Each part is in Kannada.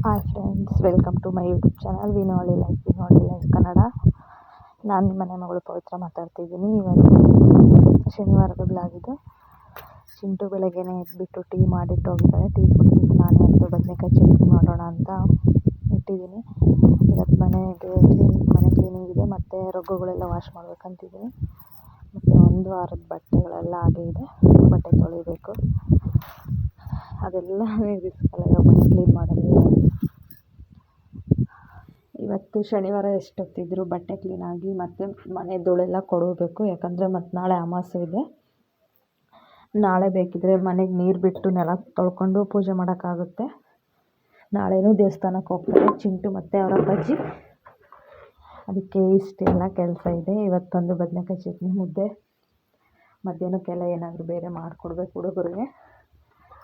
Hi friends, welcome to my YouTube channel Vinoli life Kannada. ನಾನು ನಿಮ್ಮ ಮನೆ ಮಗಳು ಪವಿತ್ರ ಮಾತಾಡ್ತಿದ್ದೀನಿ. ಇವತ್ತು ಶನಿವಾರದ ಬ್ಲಾಗಿದು. ಚಿಂಟು ಬೆಳಗ್ಗೆನೇ ಎದ್ಬಿಟ್ಟು ಟೀ ಮಾಡಿಟ್ಟು ಹೋಗಿದ್ದಾಳೆ. ಟೀ ಕುಡಿದ್ಬಿಟ್ಟು ನಾನೇ ಅಂತೂ ಬದನೆಕಾಯಿ ಚಟ್ನಿ ಮಾಡೋಣ ಅಂತ ಇಟ್ಟಿದ್ದೀನಿ. ಇವತ್ತು ಮನೆ ಕ್ಲೀನಿಂಗ್ ಇದೆ, ಮತ್ತು ರಗ್ಗುಗಳೆಲ್ಲ ವಾಶ್ ಮಾಡ್ಬೇಕಂತಿದ್ದೀನಿ. ಮತ್ತು ಒಂದು ವಾರದ ಬಟ್ಟೆಗಳೆಲ್ಲ ಹಾಗೆ ಇದೆ, ಬಟ್ಟೆ ತೊಳಿಬೇಕು. ಅದೆಲ್ಲ ರಿಸ್ಕಲ್ಲ ಮನೆ ಕ್ಲೀನ್ ಮಾಡೋದು. ಇವತ್ತು ಶನಿವಾರ ಎಷ್ಟೊತ್ತಿದ್ರು ಬಟ್ಟೆ ಕ್ಲೀನಾಗಿ ಮತ್ತು ಮನೆ ಧೂಳೆಲ್ಲ ಕೊಡಬೇಕು. ಯಾಕಂದರೆ ಮತ್ತು ನಾಳೆ ಅಮಾವಾಸ್ಯೆ ಇದೆ. ನಾಳೆ ಬೇಕಿದ್ದರೆ ಮನೆಗೆ ನೀರು ಬಿಟ್ಟು ನೆಲ ತೊಳ್ಕೊಂಡು ಪೂಜೆ ಮಾಡೋಕ್ಕಾಗುತ್ತೆ. ನಾಳೆನೂ ದೇವಸ್ಥಾನಕ್ಕೆ ಹೋಗ್ತಾರೆ ಚಿಂಟು ಮತ್ತು ಅವರ ಅಪ್ಪಾಜಿ. ಅದಕ್ಕೆ ಇಷ್ಟೆಲ್ಲ ಕೆಲಸ ಇದೆ. ಇವತ್ತೊಂದು ಬದನೆಕಾಯಿ ಚಟ್ನಿ, ಮುದ್ದೆ, ಮಧ್ಯಾಹ್ನಕ್ಕೆಲ್ಲ ಏನಾದರೂ ಬೇರೆ ಮಾಡಿಕೊಡ್ಬೇಕು ಹುಡುಗರಿಗೆ.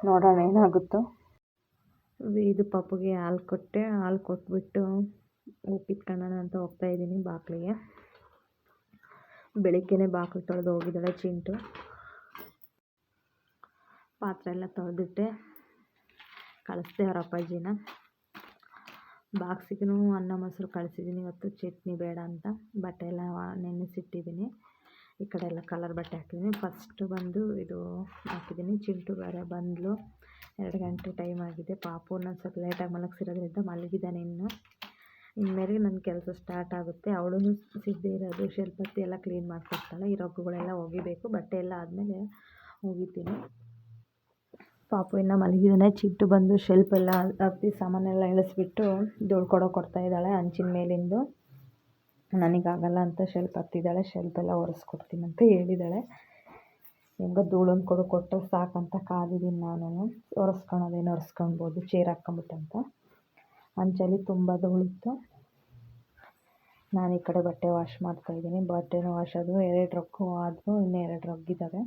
ನೋಡೋಣ ಏನಾಗುತ್ತೋ. ಇದು ಪಾಪುಗೆ ಹಾಲು ಕೊಟ್ಟೆ. ಹಾಲು ಕೊಟ್ಬಿಟ್ಟು ಉಪ್ಪಿಟ್ಕೊಳ್ಳೋಣ ಅಂತ ಹೋಗ್ತಾಯಿದ್ದೀನಿ ಬಾಗಿಲಿಗೆ. ಬೆಳಿಗ್ಗೆನೇ ಬಾಗಿಲು ತೊಳೆದು ಹೋಗಿದ್ದಾಳೆ ಚಿಂಟು. ಪಾತ್ರೆ ಎಲ್ಲ ತೊಳೆದಿಟ್ಟೆ, ಕಳಿಸ್ದೆ ಅವ್ರ ಅಪ್ಪಾಜಿನ. ಬಾಕ್ಸಿಗೂ ಅನ್ನ ಮೊಸರು ಕಳಿಸಿದ್ದೀನಿ. ಇವತ್ತು ಚಟ್ನಿ ಬೇಡ ಅಂತ ಬಟ್ಟೆ ಎಲ್ಲ ನೆನೆಸಿಟ್ಟಿದ್ದೀನಿ. ಈ ಕಡೆ ಎಲ್ಲ ಕಲರ್ ಬಟ್ಟೆ ಹಾಕಿದ್ದೀನಿ. ಫಸ್ಟು ಬಂದು ಇದು ಹಾಕಿದ್ದೀನಿ. ಚಿಂಟು ಬೇರೆ ಬಂದಳು. 2 ಗಂಟೆ ಟೈಮ್ ಆಗಿದೆ. ಪಾಪು ನಾನು ಸ್ವಲ್ಪ ಲೇಟಾಗಿ ಮಲಗಿಸಿರೋದ್ರಿಂದ ಮಲಗಿದ್ದಾನೆ. ಇನ್ಮೇಲೆ ನನ್ನ ಕೆಲಸ ಸ್ಟಾರ್ಟ್ ಆಗುತ್ತೆ. ಅವಳು ಸಿದ್ಧೆ ಇರೋದು, ಶೆಲ್ಪತ್ತಿ ಎಲ್ಲ ಕ್ಲೀನ್ ಮಾಡ್ಕೊಡ್ತಾಳೆ. ಈ ರಗ್ಗುಗಳೆಲ್ಲ ಒಗಿಬೇಕು. ಬಟ್ಟೆ ಎಲ್ಲ ಆದಮೇಲೆ ಒಗಿತೀನಿ. ಪಾಪು ಇನ್ನು ಮಲಗಿದ್ದಾನೆ. ಚಿಂಟು ಬಂದು ಶೆಲ್ಪೆಲ್ಲ ಹತ್ತಿ ಸಾಮಾನೆಲ್ಲ ಇಳಿಸ್ಬಿಟ್ಟು ಧೂಳು ಕೊಡ್ತಾ ಇದ್ದಾಳೆ ಹಂಚಿನ ಮೇಲಿಂದು. ನನಗಾಗಲ್ಲ ಅಂತ ಶೆಲ್ಪ್ ಹತ್ತಿದ್ದಾಳೆ. ಶೆಲ್ಪೆಲ್ಲ ಒರೆಸ್ಕೊಡ್ತೀನಿ ಅಂತ ಹೇಳಿದ್ದಾಳೆ. ಹೆಂಗೋ ಧೂಳೊಂದು ಕೊಟ್ಟರೆ ಸಾಕಂತ ಕಾದಿದ್ದೀನಿ. ನಾನು ಒರೆಸ್ಕೊಳೋದೇನು ಒರೆಸ್ಕೊಳ್ಬೋದು, ಚೇರ್ ಹಾಕ್ಕೊಂಬಿಟ್ಟಂತ. ಹಂಚಲ್ಲಿ ತುಂಬ ಧೂಳಿತ್ತು. ನಾನು ಈ ಕಡೆ ಬಟ್ಟೆ ವಾಶ್ ಮಾಡ್ತಾಯಿದ್ದೀನಿ. ಬಟ್ಟೆನೂ ವಾಶ್ ಆದವು. 2 ರಗ್ಗು ಆದವು, ಇನ್ನೂ 2 ರಗ್ಗಿದ್ದಾವೆ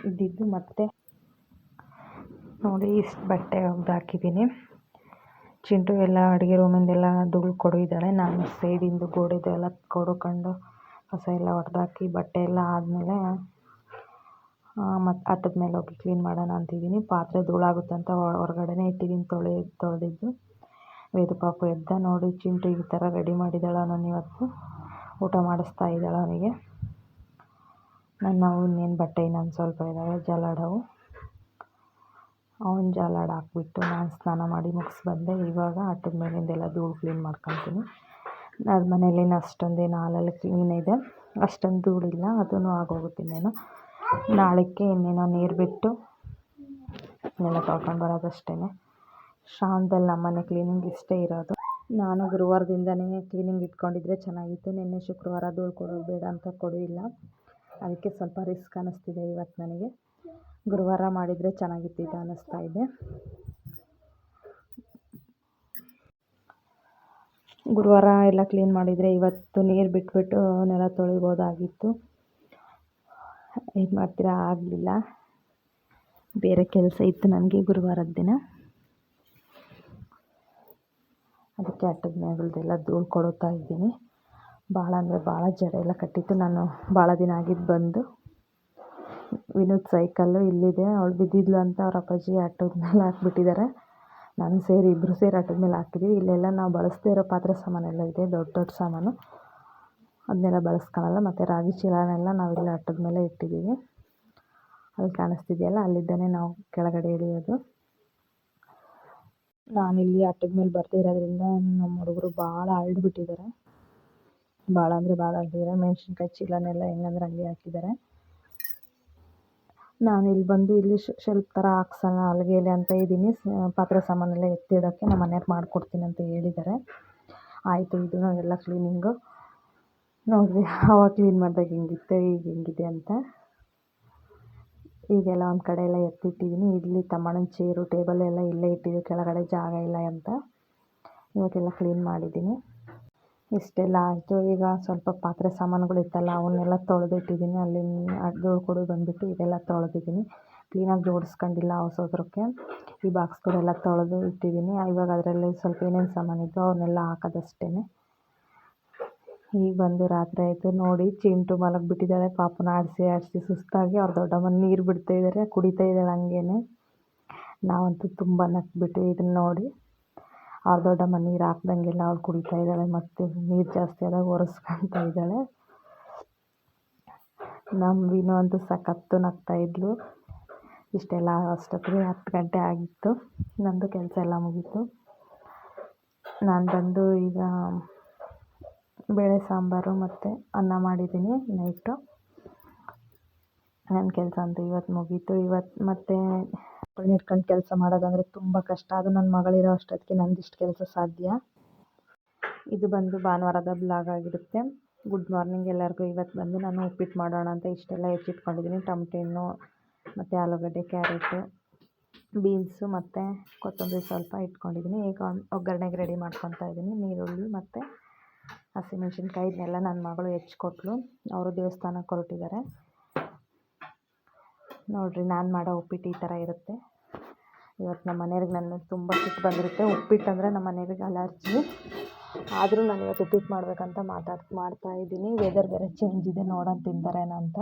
ಇದ್ದಿದ್ದು. ಮತ್ತೆ ನೋಡಿ ಇಷ್ಟು ಬಟ್ಟೆ ಒಗ್ದು ಹಾಕಿದ್ದೀನಿ. ಚಿಂಟು ಎಲ್ಲ ಅಡುಗೆ ರೂಮಿಂದೆಲ್ಲ ಧೂಳು ಕೊಡಿದ್ದಾಳೆ. ನಾನು ಸೈಡಿಂದು ಗೋಡೆದು ಎಲ್ಲ ಕೊಡ್ಕೊಂಡು ಕಸ ಎಲ್ಲ ಹೊಡೆದಾಕಿ ಬಟ್ಟೆ ಎಲ್ಲ ಆದಮೇಲೆ ಮತ್ತು ಹಟ್ಟದ ಮೇಲೆ ಹೋಗಿ ಕ್ಲೀನ್ ಮಾಡೋಣ ಅಂತಿದ್ದೀನಿ. ಪಾತ್ರೆ ಧೂಳಾಗುತ್ತೆ ಅಂತ ಹೊರಗಡೆನೇ ಇಟ್ಟಿದ್ದೀನಿ ತೊಳೆದಿದ್ದು. ವೇದು ಪಾಪು ಎದ್ದ. ನೋಡಿ ಚಿಂಟು ಈ ಥರ ರೆಡಿ ಮಾಡಿದ್ದಾಳೆ. ನಾನು ಇವತ್ತು ಊಟ ಮಾಡಿಸ್ತಾ ಇದ್ದಾಳೆ ಅವನಿಗೆ. ನಾವು ಇನ್ನೇನು ಬಟ್ಟೆ ಇನ್ನೊಂದು ಸ್ವಲ್ಪ ಇದ್ದಾವೆ ಜಾಲಾಡವು. ಅವನು ಜಾಲಾಡ ಹಾಕ್ಬಿಟ್ಟು ನಾನು ಸ್ನಾನ ಮಾಡಿ ಮುಗಿಸಿ ಬಂದೆ. ಇವಾಗ ಹಟ್ಟದ ಮೇಲಿಂದೆಲ್ಲ ಧೂಳು ಕ್ಲೀನ್ ಮಾಡ್ಕೊತೀನಿ. ಅದು ಮನೇಲಿ ಅಷ್ಟೊಂದೇನು ಹಾಲಲ್ಲಿ ಕ್ಲೀನ್ ಇದೆ, ಅಷ್ಟೊಂದು ಧೂಳಿಲ್ಲ. ಅದೂ ಆಗೋಗುತ್ತೆ. ಇನ್ನೇನು ನಾಳೆಗೆ ಇನ್ನೇನೋ ನೀರು ಬಿಟ್ಟು ಎಲ್ಲ ತೊಳ್ಕೊಂಡು ಬರೋದಷ್ಟೇ. ಶ್ರಾವಣದಲ್ಲಿ ನಮ್ಮನೆ ಕ್ಲೀನಿಂಗ್ ಇಷ್ಟೇ ಇರೋದು. ನಾನು ಗುರುವಾರದಿಂದನೇ ಕ್ಲೀನಿಂಗ್ ಇಟ್ಕೊಂಡಿದ್ರೆ ಚೆನ್ನಾಗಿತ್ತು. ನಿನ್ನೆ ಶುಕ್ರವಾರ ಧೂಳು ಕೊಡೋದು ಬೇಡ ಅಂತ ಕೊಡಿಲ್ಲ. ಅದಕ್ಕೆ ಸ್ವಲ್ಪ ರಿಸ್ಕ್ ಅನ್ನಿಸ್ತಿದೆ ಇವತ್ತು ನನಗೆ. ಗುರುವಾರ ಮಾಡಿದರೆ ಚೆನ್ನಾಗಿತ್ತು ಅನ್ನಿಸ್ತಾ ಇದೆ. ಗುರುವಾರ ಎಲ್ಲ ಕ್ಲೀನ್ ಮಾಡಿದರೆ ಇವತ್ತು ನೀರು ಬಿಟ್ಬಿಟ್ಟು ನೆಲ ತೊಳಿಬೋದಾಗಿತ್ತು. ಏನು ಮಾಡ್ತೀರಾ, ಆಗಲಿಲ್ಲ. ಬೇರೆ ಕೆಲಸ ಇತ್ತು ನನಗೆ ಗುರುವಾರದ ದಿನ. ಅದಕ್ಕೆ ಹಟ್ಟದ ಮೇಗಳದೆಲ್ಲ ಧೂಳು ಕೊಡುತ್ತಾ ಇದ್ದೀನಿ. ಭಾಳ ಅಂದರೆ ಭಾಳ ಜಡೆ ಎಲ್ಲ ಕಟ್ಟಿತ್ತು. ನಾನು ಭಾಳ ದಿನ ಆಗಿದ್ದು ಬಂದು ವಿನೋದ್ ಸೈಕಲ್ಲು ಇಲ್ಲಿದೆ. ಅವಳು ಬಿದ್ದಿದ್ಲು ಅಂತ ಅವ್ರ ಅಪ್ಪಾಜಿ ಹಟ್ಟದ ಮೇಲೆ ಹಾಕ್ಬಿಟ್ಟಿದ್ದಾರೆ. ನಾನು ಸೇರಿ ಇಬ್ಬರು ಸೇರಿ ಹಟ್ಟದ ಮೇಲೆ ಹಾಕಿದ್ದೀವಿ. ಇಲ್ಲೆಲ್ಲ ನಾವು ಬಳಸದೇ ಇರೋ ಪಾತ್ರೆ ಸಾಮಾನೆಲ್ಲ ಇದೆ, ದೊಡ್ಡ ದೊಡ್ಡ ಸಾಮಾನು. ಅದನ್ನೆಲ್ಲ ಬಳಸ್ಕೊಳ್ಳಲ್ಲ. ಮತ್ತು ರಾಗಿ ಚೀಲನೆಲ್ಲ ನಾವಿಲ್ಲ ಹಟ್ಟದ ಮೇಲೆ ಇಟ್ಟಿದ್ದೀವಿ. ಅಲ್ಲಿ ಕಾಣಿಸ್ತಿದೆಯಲ್ಲ, ಅಲ್ಲಿದ್ದಾನೆ ನಾವು ಕೆಳಗಡೆ ಇಳಿಯೋದು. ನಾನಿಲ್ಲಿ ಹಟ್ಟದ ಮೇಲೆ ಬರ್ದೇ ಇರೋದ್ರಿಂದ ನಮ್ಮ ಹುಡುಗರು ಭಾಳ ಅಳ್ದುಬಿಟ್ಟಿದ್ದಾರೆ. ಭಾಳ ಅಂದರೆ ಭಾಳ ಅಳ್ದಿದ್ದಾರೆ. ಮೆಣಸಿನ್ಕಾಯಿ ಚೀಲನೆಲ್ಲ ಹೆಂಗಂದ್ರೆ ಹಂಗೆ ಹಾಕಿದ್ದಾರೆ. ನಾನು ಇಲ್ಲಿ ಬಂದು ಇಲ್ಲಿ ಶೆಲ್ಫ್ ಥರ ಹಾಕ್ಸೋಣ ಅಲ್ಲಿಗೆ ಅಂತ ಇದ್ದೀನಿ. ಪಾತ್ರೆ ಸಾಮಾನೆಲ್ಲ ಎತ್ತಿಡೋಕ್ಕೆ ನಮ್ಮ ಮನೆಯವ್ರು ಮಾಡಿಕೊಡ್ತೀನಿ ಅಂತ ಹೇಳಿದ್ದಾರೆ. ಆಯಿತು, ಇದು ಎಲ್ಲ ಕ್ಲೀನಿಂಗು ನೋಡಿರಿ. ಅವಾಗ ಕ್ಲೀನ್ ಮಾಡಿದಾಗ ಹೆಂಗಿತ್ತು, ಈಗ ಹೆಂಗಿದೆ ಅಂತ. ಈಗೆಲ್ಲ ಒಂದು ಕಡೆ ಎಲ್ಲ ಎತ್ತಿಟ್ಟಿದ್ದೀನಿ. ಇಲ್ಲಿ ತಮ್ಮಣ್ಣನ ಚೇರು ಟೇಬಲ್ ಎಲ್ಲ ಇಲ್ಲೇ ಇಟ್ಟಿದ್ದೀವಿ, ಕೆಳಗಡೆ ಜಾಗ ಇಲ್ಲ ಅಂತ. ಇವಾಗೆಲ್ಲ ಕ್ಲೀನ್ ಮಾಡಿದ್ದೀನಿ. ಇಷ್ಟೆಲ್ಲ ಆಯಿತು. ಈಗ ಸ್ವಲ್ಪ ಪಾತ್ರೆ ಸಾಮಾನುಗಳು ಇತ್ತಲ್ಲ ಅವನ್ನೆಲ್ಲ ತೊಳೆದಿಟ್ಟಿದ್ದೀನಿ. ಅಲ್ಲಿ ಧೂಳು ಕೊಡು ಬಂದುಬಿಟ್ಟು ಇದೆಲ್ಲ ತೊಳೆದಿದ್ದೀನಿ. ಕ್ಲೀನಾಗಿ ಜೋಡಿಸ್ಕೊಂಡಿಲ್ಲ ಹೊಸದ್ರಕ್ಕೆ. ಈ ಬಾಕ್ಸ್ಗಳೆಲ್ಲ ತೊಳೆದು ಇಟ್ಟಿದ್ದೀನಿ. ಇವಾಗ ಅದರಲ್ಲಿ ಸ್ವಲ್ಪ ಏನೇನು ಸಾಮಾನಿತ್ತು ಅವನ್ನೆಲ್ಲ ಹಾಕೋದಷ್ಟೇ. ಈಗ ಬಂದು ರಾತ್ರಿ ಆಯಿತು. ನೋಡಿ ಚಿಂಟು ಮಲಗಿಬಿಟ್ಟಿದ್ದಾಳೆ. ಪಾಪನ ಆಡಿಸಿ ಸುಸ್ತಾಗಿ ಅವ್ರ ದೊಡ್ಡಮ್ಮನ ನೀರು ಬಿಡ್ತಾಯಿದ್ದಾರೆ, ಕುಡಿತಾ ಇದ್ದಾಳೆ ಹಂಗೇನೆ. ನಾವಂತೂ ತುಂಬ ನಕ್ಬಿಟ್ಟು ಇದನ್ನು ನೋಡಿ. ಅವ್ರ ದೊಡ್ಡಮ್ಮ ನೀರು ಹಾಕ್ದಂಗೆಲ್ಲ ಅವಳು ಕುಡಿತಾ ಇದ್ದಾಳೆ, ಮತ್ತು ನೀರು ಜಾಸ್ತಿ ಆದಾಗ ಒರೆಸ್ಕೊತಾ ಇದ್ದಾಳೆ. ನಮ್ಮ ವಿನು ಅಂತೂ ಸಖತ್ತು ನಗ್ತಾ ಇದ್ಲು. ಇಷ್ಟೆಲ್ಲ ಅಷ್ಟೊತ್ತಿಗೆ 10 ಗಂಟೆ ಆಗಿತ್ತು. ನಂದು ಕೆಲಸ ಎಲ್ಲ ಮುಗೀತು. ನಾನು ಬಂದು ಈಗ ಬೇಳೆ ಸಾಂಬಾರು ಮತ್ತು ಅನ್ನ ಮಾಡಿದ್ದೀನಿ ನೈಟು. ನನ್ನ ಕೆಲಸ ಅಂತೂ ಇವತ್ತು ಮುಗೀತು. ಇವತ್ತು ಮತ್ತೆ ಮಕ್ಕಳನ್ನ ಹಿಡ್ಕೊಂಡು ಕೆಲಸ ಮಾಡೋದಂದರೆ ತುಂಬ ಕಷ್ಟ. ಅದು ನನ್ನ ಮಗಳಿರೋ ಅಷ್ಟೊತ್ತಿಗೆ ನಂದಿಷ್ಟು ಕೆಲಸ ಸಾಧ್ಯ. ಇದು ಬಂದು ಭಾನುವಾರದ ಬ್ಲಾಗ್ ಆಗಿರುತ್ತೆ. ಗುಡ್ ಮಾರ್ನಿಂಗ್ ಎಲ್ಲರಿಗೂ. ಇವತ್ತು ಬಂದು ನಾನು ಉಪ್ಪಿಟ್ಟು ಮಾಡೋಣ ಅಂತ ಇಷ್ಟೆಲ್ಲ ಹೆಚ್ಚಿಟ್ಕೊಂಡಿದ್ದೀನಿ. ಟೊಮೆಟೊ ಹಣ್ಣು ಮತ್ತು ಆಲೂಗಡ್ಡೆ, ಕ್ಯಾರೆಟು, ಬೀನ್ಸು ಮತ್ತು ಕೊತ್ತಂಬರಿ ಸ್ವಲ್ಪ ಇಟ್ಕೊಂಡಿದ್ದೀನಿ. ಈಗ ಒಗ್ಗರಣೆಗೆ ರೆಡಿ ಮಾಡ್ಕೊತಾ ಇದ್ದೀನಿ. ನೀರುಳ್ಳಿ ಮತ್ತು ಹಸಿಮೆಣ್ಸಿನ್ಕಾಯಿ ಇದನ್ನೆಲ್ಲ ನನ್ನ ಮಗಳು ಹೆಚ್ಚಿಕೊಟ್ಲು. ಅವರು ದೇವಸ್ಥಾನಕ್ಕೆ ಹೊರಟಿದ್ದಾರೆ. ನೋಡಿರಿ, ನಾನು ಮಾಡೋ ಉಪ್ಪಿಟ್ಟು ಈ ಥರ ಇರುತ್ತೆ. ಇವತ್ತು ನಮ್ಮ ಮನೆಯವ್ರಿಗೆ ನನ್ನ ತುಂಬ ಸಿಟ್ಟು ಬಂದಿರುತ್ತೆ. ಉಪ್ಪಿಟ್ಟು ಅಂದರೆ ನಮ್ಮ ಮನೆಯವ್ರಿಗೆ ಅಲರ್ಜಿ. ಆದರೂ ನಾನು ಇವತ್ತು ಉಪ್ಪಿಟ್ಟು ಮಾಡಬೇಕಂತ ಮಾಡ್ತಾಯಿದ್ದೀನಿ. ವೆದರ್ ಬೇರೆ ಚೇಂಜ್ ಇದೆ, ನೋಡೋಣ ತಿಂತಾರೇನೋ ಅಂತ.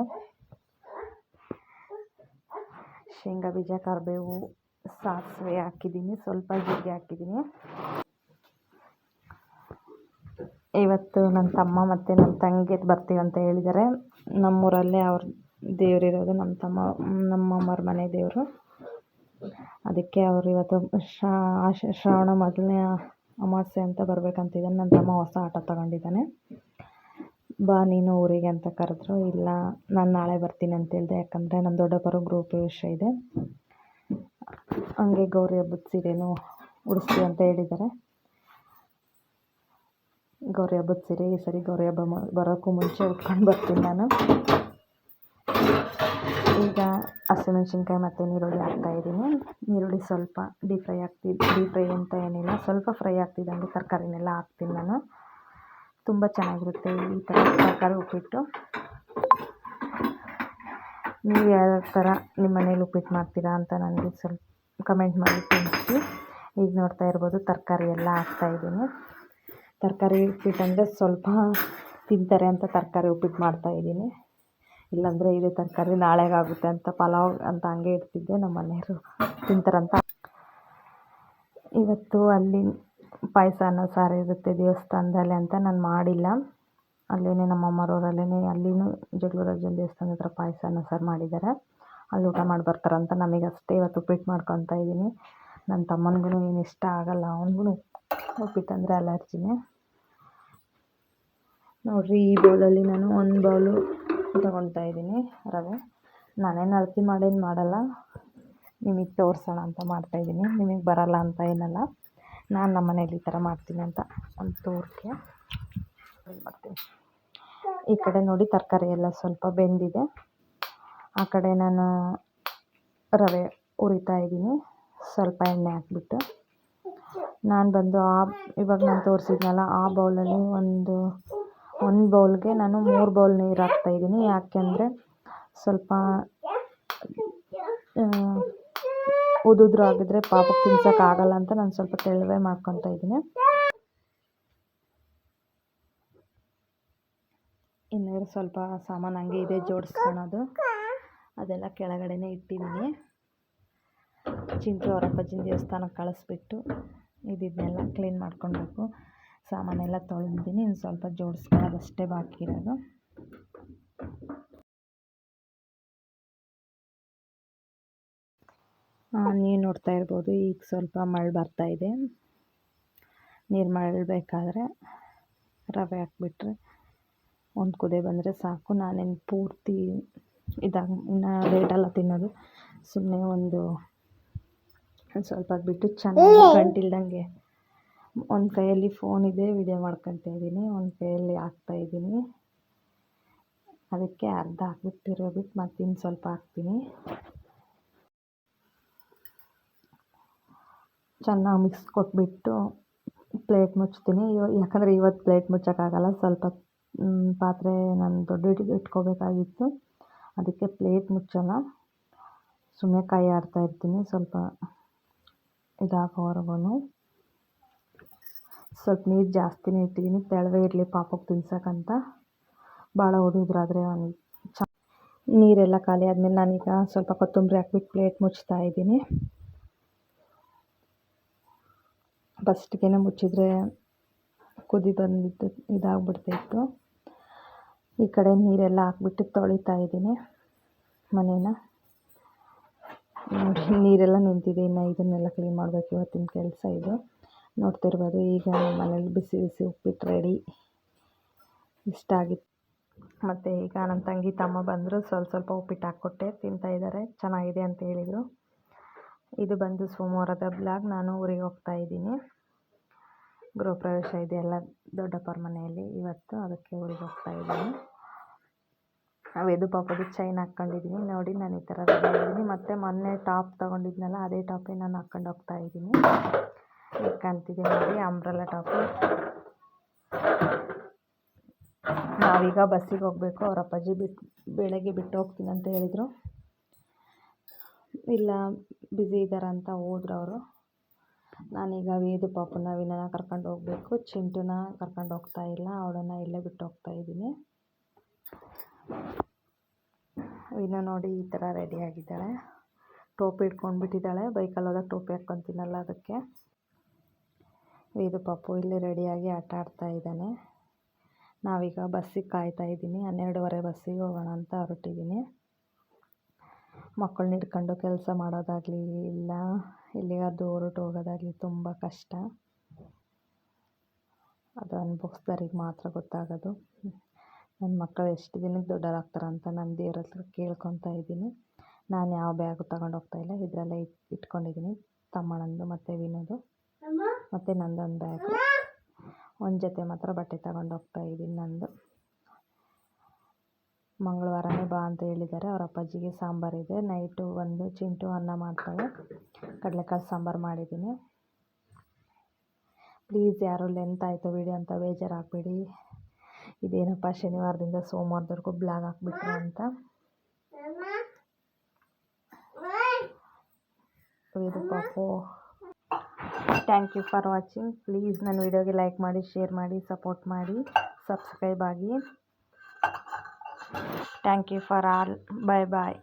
ಶೇಂಗಾ ಬೀಜ, ಕರಿಬೇವು, ಸಾಸಿವೆ ಹಾಕಿದ್ದೀನಿ, ಸ್ವಲ್ಪ ಜೀರಿಗೆ ಹಾಕಿದ್ದೀನಿ. ಇವತ್ತು ನನ್ನ ತಮ್ಮ ಮತ್ತು ನನ್ನ ತಂಗಿ ಬರ್ತೀವಿ ಅಂತ ಹೇಳಿದ್ದಾರೆ. ನಮ್ಮೂರಲ್ಲೇ ಅವ್ರ ದೇವರಿರೋದು, ನಮ್ಮಮ್ಮವ್ರ ಮನೆ ದೇವರು. ಅದಕ್ಕೆ ಅವರು ಇವತ್ತು ಶ್ರಾವಣ ಮೊದಲನೇ ಅಮಾವಾಸ್ಯೆ ಅಂತ ಬರಬೇಕಂತಿದ್ದಾನೆ. ನನ್ನ ತಮ್ಮ ಹೊಸ ಆಟೋ ತಗೊಂಡಿದ್ದಾನೆ. ಬಾ ನೀನು ಊರಿಗೆ ಅಂತ ಕರೆದ್ರು. ಇಲ್ಲ, ನಾನು ನಾಳೆ ಬರ್ತೀನಿ ಅಂತ ಹೇಳಿದೆ. ಯಾಕಂದರೆ ನನ್ನ ದೊಡ್ಡಪ್ಪರು ಗೃಹಪ್ರವೇಶ ಇದೆ. ಹಂಗೆ ಗೌರಿ ಹಬ್ಬದ ಸೀರೆನೂ ಉಡಿಸ್ತೀವಿ ಅಂತ ಹೇಳಿದ್ದಾರೆ. ಗೌರಿ ಹಬ್ಬದ ಸೀರೆ ಈ ಸರಿ ಗೌರಿ ಹಬ್ಬ ಬರೋಕ್ಕೂ ಮುಂಚೆ ಉಟ್ಕೊಂಡು ಬರ್ತೀನಿ ನಾನು. ಈಗ ಹಸಿಮೆಣ್ಸಿನ್ಕಾಯಿ ಮತ್ತು ನೀರುಳ್ಳಿ ಹಾಕ್ತಾಯಿದ್ದೀನಿ. ನೀರುಳ್ಳಿ ಸ್ವಲ್ಪ ಡೀಪ್ ಫ್ರೈ ಅಂತ ಏನಿಲ್ಲ, ಸ್ವಲ್ಪ ಫ್ರೈ ಆಗ್ತಿದ್ದಂಗೆ ತರಕಾರಿನೆಲ್ಲ ಹಾಕ್ತೀನಿ ನಾನು. ತುಂಬ ಚೆನ್ನಾಗಿರುತ್ತೆ ಈ ಥರ ತರಕಾರಿ ಉಪ್ಪಿಟ್ಟು. ನೀವು ಯಾವ ಥರ ನಿಮ್ಮ ಮನೇಲಿ ಉಪ್ಪಿಟ್ಟು ಮಾಡ್ತೀರಾ ಅಂತ ನನಗೆ ಸ್ವಲ್ಪ ಕಮೆಂಟ್ ಮಾಡಿ ತಿಳಿಸಿ. ಈಗ ನೋಡ್ತಾ ಇರ್ಬೋದು, ತರಕಾರಿ ಎಲ್ಲ ಹಾಕ್ತಾಯಿದ್ದೀನಿ. ತರಕಾರಿ ಉಪ್ಪಿಟ್ಟು ಅಂದರೆ ಸ್ವಲ್ಪ ತಿಂತಾರೆ ಅಂತ ತರಕಾರಿ ಉಪ್ಪಿಟ್ಟು ಮಾಡ್ತಾಯಿದ್ದೀನಿ. ಇಲ್ಲಾಂದರೆ ಇದೇ ತರಕಾರಿ ನಾಳೆಗಾಗುತ್ತೆ ಅಂತ ಪಲಾವ್ ಅಂತ ಹಂಗೆ ಇಡ್ತಿದ್ದೆ. ನಮ್ಮ ಮನೆಯವರು ತಿಂತಾರಂತ. ಇವತ್ತು ಅಲ್ಲಿ ಪಾಯಸ ಅನ್ನ ಸಾರು ಇರುತ್ತೆ ದೇವಸ್ಥಾನದಲ್ಲಿ ಅಂತ ನಾನು ಮಾಡಿಲ್ಲ. ಅಲ್ಲೇ ನಮ್ಮ ಅಮ್ಮರವರಲ್ಲೇ ಅಲ್ಲಿನೂ ಜಗಳೂರಜ್ಜನ ದೇವಸ್ಥಾನದ ಹತ್ರ ಪಾಯಸ ಅನ್ನ ಸಾರು ಮಾಡಿದ್ದಾರೆ. ಅಲ್ಲಿ ಊಟ ಮಾಡಿ ಬರ್ತಾರಂತ. ನಮಗಷ್ಟೇ ಇವತ್ತು ಉಪ್ಪಿಟ್ಟು ಮಾಡ್ಕೊತಾ ಇದ್ದೀನಿ. ನನ್ನ ತಮ್ಮನಿಗೂ ಏನು ಇಷ್ಟ ಆಗಲ್ಲ, ಅವನಿಗೂ ಉಪ್ಪಿಟ್ಟು ಅಂದರೆ ಅಲರ್ಜಿನೇ. ನೋಡಿರಿ, ಈ ಬೌಲಲ್ಲಿ ನಾನು 1 ಬೌಲು ತೊಗೊಳ್ತಾ ಇದ್ದೀನಿ ರವೆ. ನಾನೇನು ಅಳತೆ ಮಾಡೇನು ಮಾಡಲ್ಲ, ನಿಮಗೆ ತೋರಿಸೋಣ ಅಂತ ಮಾಡ್ತಾಯಿದ್ದೀನಿ. ನಿಮಗೆ ಬರಲ್ಲ ಅಂತ ಏನಲ್ಲ, ನಾನು ನಮ್ಮ ಮನೇಲಿ ಈ ಥರ ಮಾಡ್ತೀನಿ ಅಂತ ಒಂದು ತೋರಿಕೆ ಮಾಡ್ತೀನಿ. ಈ ಕಡೆ ನೋಡಿ, ತರಕಾರಿ ಎಲ್ಲ ಸ್ವಲ್ಪ ಬೆಂದಿದೆ. ಆ ಕಡೆ ನಾನು ರವೆ ಹುರಿತಾ ಇದ್ದೀನಿ, ಸ್ವಲ್ಪ ಎಣ್ಣೆ ಹಾಕ್ಬಿಟ್ಟು. ನಾನು ಬಂದು ಇವಾಗ ನಾನು ತೋರಿಸಿದ್ನಲ್ಲ ಆ ಬೌಲಲ್ಲಿ ಒಂದು ಬೌಲ್ಗೆ ನಾನು 3 ಬೌಲ್ ನೀರು ಹಾಕ್ತಾಯಿದ್ದೀನಿ. ಯಾಕೆಂದರೆ ಸ್ವಲ್ಪ ಉದುದ್ರು ಆಗಿದ್ರೆ ಪಾಪಕ್ಕೆ ತಿನ್ಸೋಕ್ಕಾಗಲ್ಲ ಅಂತ ನಾನು ಸ್ವಲ್ಪ ತೆಳುವೆ ಮಾಡ್ಕೊತಾ ಇದ್ದೀನಿ. ಇನ್ನು ಸ್ವಲ್ಪ ಸಾಮಾನು ಹಂಗೆ ಇದೆ ಜೋಡಿಸ್ಕೊಳೋದು, ಅದೆಲ್ಲ ಕೆಳಗಡೆನೇ ಇಟ್ಟಿದ್ದೀನಿ. ಚಿಂಟು ಅವರ ಅಪ್ಪಾಜಿನ ದೇವಸ್ಥಾನಕ್ಕೆ ಕಳಿಸ್ಬಿಟ್ಟು ಇದನ್ನೆಲ್ಲ ಕ್ಲೀನ್ ಮಾಡ್ಕೊಳ್ಬೇಕು. ಸಾಮಾನೆಲ್ಲ ತೊಳೆದಿದ್ದೀನಿ, ಇನ್ನು ಸ್ವಲ್ಪ ಜೋಡಿಸ್ಕೊಳ್ಳೋದಷ್ಟೇ ಬಾಕಿ ಇರೋದು. ನೀವು ನೋಡ್ತಾ ಇರ್ಬೋದು, ಈಗ ಸ್ವಲ್ಪ ಮಳೆ ಬರ್ತಾಯಿದೆ. ನೀರು ಮರಳಬೇಕಾದ್ರೆ ರವೆ ಹಾಕ್ಬಿಟ್ರೆ ಒಂದು ಕುದಿ ಬಂದರೆ ಸಾಕು. ನಾನೇನು ಪೂರ್ತಿ ಇನ್ನು ಲೇಟೆಲ್ಲ ತಿನ್ನೋದು, ಸುಮ್ಮನೆ ಒಂದು ಸ್ವಲ್ಪ ಬಿಟ್ಟು ಚೆನ್ನಾಗಿ ಗಂಟಿಲ್ದಂಗೆ ಒಂದು ಕೈಯಲ್ಲಿ ಫೋನ್ ಇದೆ, ವಿಡಿಯೋ ಮಾಡ್ಕೊತಾ ಇದ್ದೀನಿ, ಒಂದು ಕೈಯಲ್ಲಿ ಹಾಕ್ತಾಯಿದ್ದೀನಿ. ಅದಕ್ಕೆ ಅರ್ಧ ಹಾಕ್ಬಿಟ್ಟು ಮತ್ತು ಇನ್ನು ಸ್ವಲ್ಪ ಹಾಕ್ತೀನಿ. ಚೆನ್ನಾಗಿ ಮಿಕ್ಸ್ ಕೊಟ್ಬಿಟ್ಟು ಪ್ಲೇಟ್ ಮುಚ್ತೀನಿ. ಯಾಕಂದರೆ ಇವತ್ತು ಪ್ಲೇಟ್ ಮುಚ್ಚೋಕ್ಕಾಗಲ್ಲ, ಸ್ವಲ್ಪ ಪಾತ್ರೆ ನಾನು ದೊಡ್ಡ ಇಟ್ಕೋಬೇಕಾಗಿತ್ತು. ಅದಕ್ಕೆ ಪ್ಲೇಟ್ ಮುಚ್ಚಲ್ಲ, ಸುಮ್ಮನೆ ಕೈ ಆಡ್ತಾಯಿರ್ತೀನಿ. ಸ್ವಲ್ಪ ಇದಾಗೋವರೆಗೂ ಸ್ವಲ್ಪ ನೀರು ಜಾಸ್ತಿನೇ ಇಟ್ಟಿದ್ದೀನಿ, ತೆಳುವೆ ಇರಲಿ ಪಾಪಕ್ಕೆ ತಿನ್ಸೋಕ್ಕಂತ. ಭಾಳ ಉದುರಾದರೆ ನೀರೆಲ್ಲ ಖಾಲಿ ಆದಮೇಲೆ ನಾನೀಗ ಸ್ವಲ್ಪ ಕೊತ್ತಂಬರಿ ಹಾಕ್ಬಿಟ್ಟು ಪ್ಲೇಟ್ ಮುಚ್ತಾ ಇದ್ದೀನಿ. ಫಸ್ಟ್ಗೆ ಮುಚ್ಚಿದ್ರೆ ಕುದಿ ಬಂದಿತ್ತು ಇದಾಗ್ಬಿಡ್ತಾಯಿತ್ತು. ಈ ಕಡೆ ನೀರೆಲ್ಲ ಹಾಕ್ಬಿಟ್ಟು ತೊಳಿತಾ ಇದ್ದೀನಿ ಮನೇನ. ನೋಡಿ ನೀರೆಲ್ಲ ನಿಂತಿದೆ, ಇನ್ನು ಇದನ್ನೆಲ್ಲ ಕ್ಲೀನ್ ಮಾಡಬೇಕು, ಇವತ್ತಿನ ಕೆಲಸ ಇದು. ನೋಡ್ತಿರ್ಬೋದು ಈಗ ಮನೇಲಿ ಬಿಸಿ ಬಿಸಿ ಉಪ್ಪಿಟ್ಟು ರೆಡಿ. ಇಷ್ಟ ಆಗಿತ್ತು. ಮತ್ತು ಈಗ ನನ್ನ ತಂಗಿ ತಮ್ಮ ಬಂದರು, ಸ್ವಲ್ಪ ಉಪ್ಪಿಟ್ಟು ಹಾಕ್ಕೊಟ್ಟೆ, ತಿಂತಾಯಿದ್ದಾರೆ, ಚೆನ್ನಾಗಿದೆ ಅಂತ ಹೇಳಿದರು. ಇದು ಬಂದು ಸೋಮವಾರದ ಬ್ಲಾಗ್. ನಾನು ಊರಿಗೆ ಹೋಗ್ತಾಯಿದ್ದೀನಿ, ಗೃಹ ಪ್ರವೇಶ ಇದೆ ಎಲ್ಲ ದೊಡ್ಡಪ್ಪರ ಮನೆಯಲ್ಲಿ ಇವತ್ತು, ಅದಕ್ಕೆ ಊರಿಗೆ ಹೋಗ್ತಾಯಿದ್ದೀನಿ. ವೇದು ಪಾಪದು ಚೈನ್ ಹಾಕ್ಕೊಂಡಿದ್ದೀನಿ. ನೋಡಿ ನಾನು ಈ ಥರ ರೆಡಿ ಆಗಿದ್ದೀನಿ. ಮತ್ತು ಮೊನ್ನೆ ಟಾಪ್ ತೊಗೊಂಡಿದ್ನಲ್ಲ, ಅದೇ ಟಾಪೇ ನಾನು ಹಾಕ್ಕೊಂಡು ಹೋಗ್ತಾಯಿದ್ದೀನಿ. ಈಗ ಕಾಣ್ತಿದೆ ನೋಡಿ ಅಂಬ್ರೆಲಾ ಟಾಪು. ನಾವೀಗ ಬಸ್ಸಿಗೆ ಹೋಗಬೇಕು. ಅವ್ರ ಅಪ್ಪಾಜಿ ಬೆಳಗ್ಗೆ ಬಿಟ್ಟು ಹೋಗ್ತೀನಿ ಅಂತ ಹೇಳಿದರು. ಇಲ್ಲ ಬ್ಯುಸಿ ಇದ್ದಾರೆ ಅಂತ ಹೋದ್ರು ಅವರು. ನಾನೀಗ ವೇದು ಪಾಪನ ವಿನನ ಕರ್ಕೊಂಡು ಹೋಗಬೇಕು. ಚಿಂಟುನ ಕರ್ಕೊಂಡು ಹೋಗ್ತಾ ಇಲ್ಲ, ಅವಳನ್ನು ಇಲ್ಲೇ ಬಿಟ್ಟು ಹೋಗ್ತಾಯಿದ್ದೀನಿ. ವಿನು ನೋಡಿ ಈ ಥರ ರೆಡಿ ಆಗಿದ್ದಾಳೆ, ಟೋಪಿ ಇಟ್ಕೊಂಡು ಬಿಟ್ಟಿದ್ದಾಳೆ. ಬೈಕಲ್ಲಿ ಹೋದಾಗ ಟೋಪಿ ಹಾಕ್ಕೊತೀನಲ್ಲ ಅದಕ್ಕೆ. ವೇದು ಪಾಪು ಇಲ್ಲಿ ರೆಡಿಯಾಗಿ ಆಟ ಆಡ್ತಾ ಇದ್ದಾನೆ. ನಾವೀಗ ಬಸ್ಸಿಗೆ ಕಾಯ್ತಾ ಇದ್ದೀನಿ. 12:15 ಬಸ್ಸಿಗೆ ಹೋಗೋಣ ಅಂತ ಹೊರಟಿದ್ದೀನಿ. ಮಕ್ಕಳನ್ನ ಹಿಡ್ಕೊಂಡು ಕೆಲಸ ಮಾಡೋದಾಗಲಿ, ಇಲ್ಲ ಎಲ್ಲಿಗಾದ್ರೂ ಹೊರಟು ಹೋಗೋದಾಗಲಿ ತುಂಬ ಕಷ್ಟ. ಅದು ಅನುಭವಿಸ್ದವ್ರಿಗೆ ಮಾತ್ರ ಗೊತ್ತಾಗೋದು. ನನ್ನ ಮಕ್ಕಳು ಎಷ್ಟು ದಿನಕ್ಕೆ ದೊಡ್ಡವರಾಗ್ತಾರೆ ಅಂತ ನಾನು ದೇವ್ರ ಹತ್ರ ಕೇಳ್ಕೊತಾ ಇದ್ದೀನಿ. ನಾನು ಯಾವ ಬ್ಯಾಗು ತಗೊಂಡು ಹೋಗ್ತಾಯಿಲ್ಲ, ಇದರಲ್ಲೇ ಇಟ್ಕೊಂಡಿದ್ದೀನಿ. ತಮ್ಮನಂದು ಮತ್ತು ವಿನೋದು ಮತ್ತು ನಂದೊಂದು ಬ್ಯಾಗು. ಒಂದು ಜೊತೆ ಮಾತ್ರ ಬಟ್ಟೆ ತಗೊಂಡು ಹೋಗ್ತಾಯಿದ್ದೀನಿ ನಂದು. ಮಂಗಳವಾರನೇ ಬಾ ಅಂತ ಹೇಳಿದ್ದಾರೆ. ಅವ್ರ ಅಪ್ಪಾಜಿಗೆ ಸಾಂಬಾರಿದೆ. ನೈಟು ಒಂದು ಚಿಂಟು ಅನ್ನ ಮಾಡ್ತಾಳೆ, ಕಡಲೆಕಾಳು ಸಾಂಬಾರು ಮಾಡಿದ್ದೀನಿ. ಪ್ಲೀಸ್ ಯಾರು ಲೆಂತ್ ಆಯಿತು ವೀಡಿಯೋ ಅಂತ ಬೇಜಾರಾಗಬೇಡಿ. ಇದೇನಪ್ಪ ಶನಿವಾರದಿಂದ ಸೋಮವಾರದವರೆಗೂ ಬ್ಲಾಗ್ ಹಾಕ್ಬಿಟ್ರು ಅಂತ. ವೇದು ಪಾಪು, thank you for watching. Please ನನ್ನ ವೀಡಿಯೋಗೆ ಲೈಕ್ ಮಾಡಿ, ಶೇರ್ ಮಾಡಿ, ಸಪೋರ್ಟ್ ಮಾಡಿ, ಸಬ್ಸ್ಕ್ರೈಬ್ ಆಗಿ. Thank you for all. Bye bye.